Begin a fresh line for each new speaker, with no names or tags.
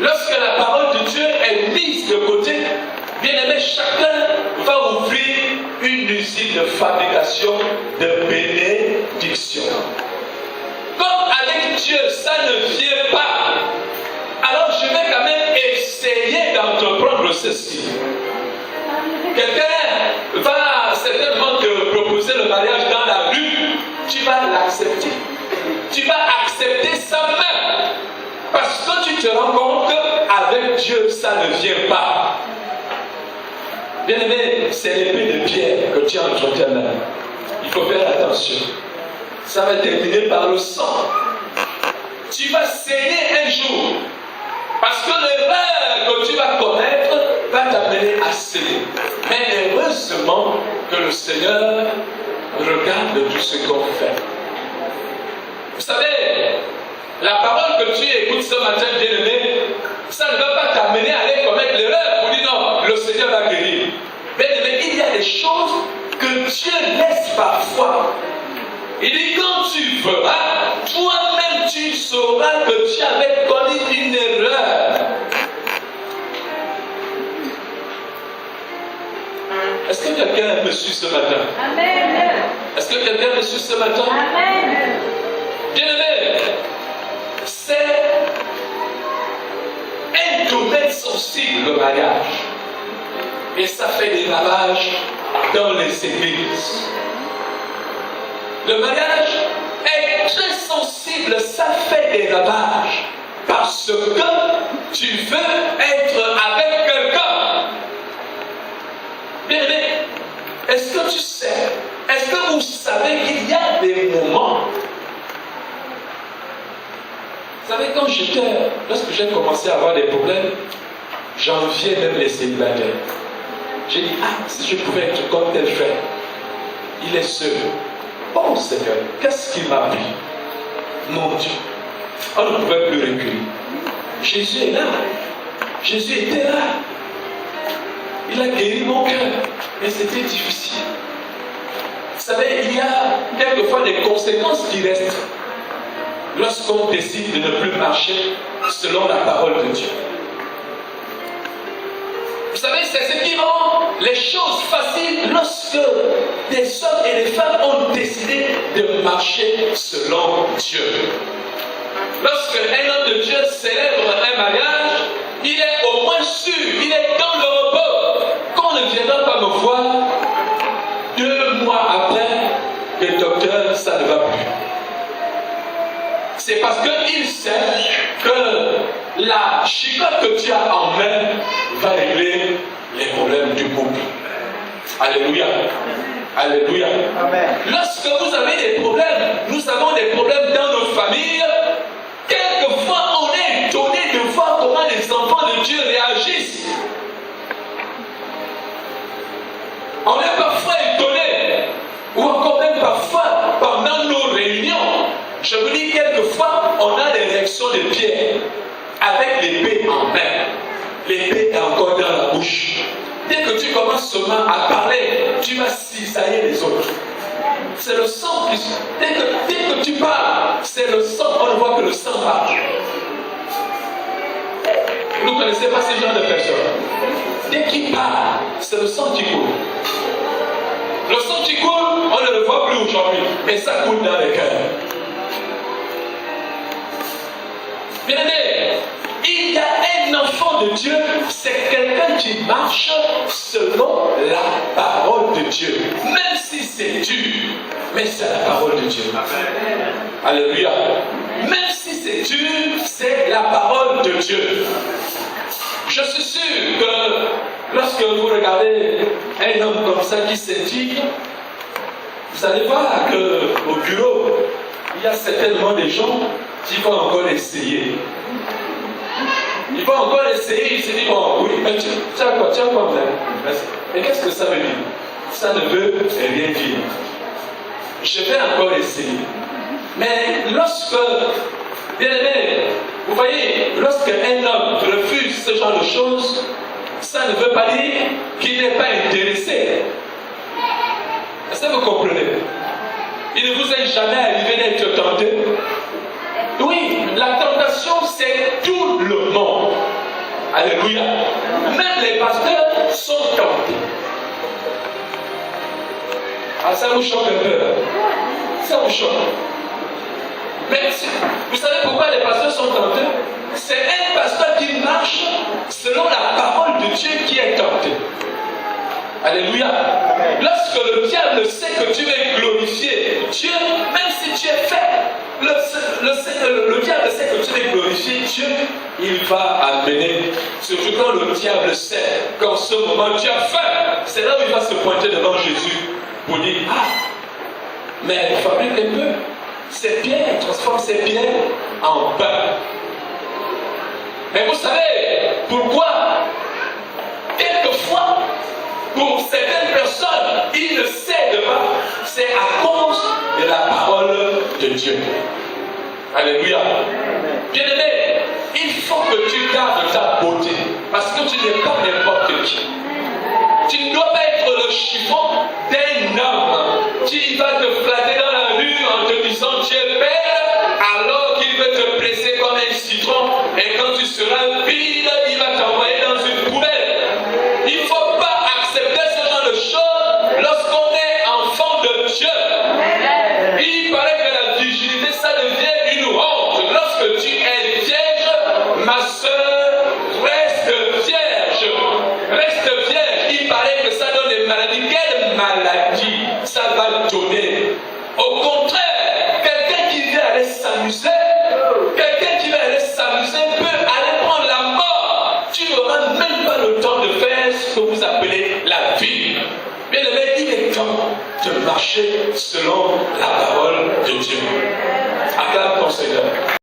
lorsque la parole de Dieu est mise de côté, bien aimé, chacun va ouvrir une usine de fabrication de bénédiction. Comme avec Dieu, ça ne vient pas, alors je vais quand même essayer d'entreprendre ceci. Quelqu'un va certainement te proposer le mariage dans la rue, tu vas l'accepter. Tu vas accepter ça même. Parce que tu te rends compte qu'avec Dieu, ça ne vient pas. Bien aimé, c'est l'épée de pierre que tu as entre tes mains. Il faut faire attention. Ça va terminer par le sang. Tu vas saigner un jour. Parce que l'erreur que tu vas commettre va t'amener à saigner. Mais heureusement que le Seigneur regarde tout ce qu'on fait. Vous savez, la parole que tu écoutes ce matin, bien-aimé, ça ne va pas t'amener à aller commettre l'erreur pour dire non, le Seigneur va guérir. Bien-aimé, il y a des choses que Dieu laisse parfois. Il dit quand tu feras, toi-même tu sauras que tu avais commis une erreur. Est-ce que quelqu'un me suit ce matin? Amen. Est-ce que quelqu'un me suit ce matin? Amen. Bien-aimé, c'est un domaine sensible, le mariage. Et ça fait des ravages dans les églises. Le mariage est très sensible, ça fait des ravages. Parce que tu veux être avec quelqu'un. Bien-aimé, est-ce que tu sais, est-ce que vous savez qu'il y a des moments. Vous savez, lorsque j'ai commencé à avoir des problèmes, j'enviais même les célibataires. J'ai dit, si je pouvais être comme tel frère, il est seul. Oh Seigneur, qu'est-ce qui m'a pris? Mon Dieu, on ne pouvait plus reculer. Jésus est là. Jésus était là. Il a guéri mon cœur. Mais c'était difficile. Vous savez, il y a quelquefois des conséquences qui restent lorsqu'on décide de ne plus marcher selon la parole de Dieu. Vous savez, c'est ce qui rend les choses faciles lorsque des hommes et des femmes ont décidé de marcher selon Dieu. Lorsque un homme de Dieu célèbre un mariage, il est au moins sûr, il est dans le repos, qu'on ne viendra pas me voir 2 mois après, le docteur, ça ne va plus. C'est parce qu'il sait que la chicotte que tu as en main va régler les problèmes du couple. Alléluia. Alléluia. Amen. Lorsque vous avez des problèmes, nous avons des problèmes dans nos familles, quelquefois on est étonné de voir comment les enfants de Dieu réagissent. On est parfois étonné, ou encore même parfois pendant nos réunions. Je vous dis, quelquefois, on a des réactions de Pierre avec l'épée en main. L'épée est encore dans la bouche. Dès que tu commences seulement à parler, tu vas cisailler les autres. C'est le sang qui... Dès que tu parles, c'est le sang. On ne voit que le sang part. Vous ne connaissez pas ce genre de personnes. Dès qu'il parle, c'est le sang qui coule. Le sang qui coule, on ne le voit plus aujourd'hui. Mais ça coule dans les cœurs. Bien-aimé, il y a un enfant de Dieu, c'est quelqu'un qui marche selon la parole de Dieu. Même si c'est dur, mais c'est la parole de Dieu. Amen. Alléluia. Même si c'est dur, c'est la parole de Dieu. Je suis sûr que lorsque vous regardez un homme comme ça qui s'intègre, vous allez voir qu'au bureau, il y a certainement des gens qui vont encore essayer. Ils vont encore essayer, ils se disent, bon, oui, mais tu as quoi, mais qu'est-ce que ça veut dire? Ça ne veut rien dire. Je vais encore essayer. Mais lorsque, bien aimé, vous voyez, lorsqu'un homme refuse ce genre de choses, ça ne veut pas dire qu'il n'est pas intéressé. Est-ce que vous comprenez? Il ne vous est jamais arrivé d'être tenté? Oui, la tentation, c'est tout le monde. Alléluia. Même les pasteurs sont tentés. Ah, ça vous choque un peu. Ça vous choque. Mais vous savez pourquoi les pasteurs sont tentés? C'est un pasteur qui marche selon la parole de Dieu qui est tenté. Alléluia. Lorsque le diable sait que tu veux glorifier Dieu, même si tu es faible, le diable sait que tu veux glorifier Dieu, il va amener. Surtout quand le diable sait qu'en ce moment tu as faim, c'est là où il va se pointer devant Jésus pour dire, ah, mais fabrique un peu ces pierres, transforme ces pierres en pain. Mais vous savez pourquoi? Quelquefois, pour certaines personnes, ils ne cèdent pas. C'est à cause de la parole de Dieu. Alléluia. Bien-aimé, il faut que tu gardes ta beauté. Parce que tu n'es pas n'importe qui. Tu ne dois pas être le chiffon d'un homme qui va te flatter dans la rue en te disant tu es belle, alors qu'il veut te presser comme un citron. Et quand tu seras vide, il va t'envoyer dans une poubelle. Il ne faut pas accepter ce genre de choses lorsqu'on est enfant de Dieu. Il paraît que la virginité, ça devient une honte. Lorsque tu es vierge, ma soeur, reste vierge. Reste vierge. Il paraît que ça donne des maladies. Quelle maladie ça va donner? Au contraire, quelqu'un qui vient aller s'amuser, peut aller prendre la mort. Tu n'auras même pas le temps de faire ce que vous appelez la vie. Bien aimé, il est temps de marcher selon la parole de Dieu. Acclame ton Seigneur.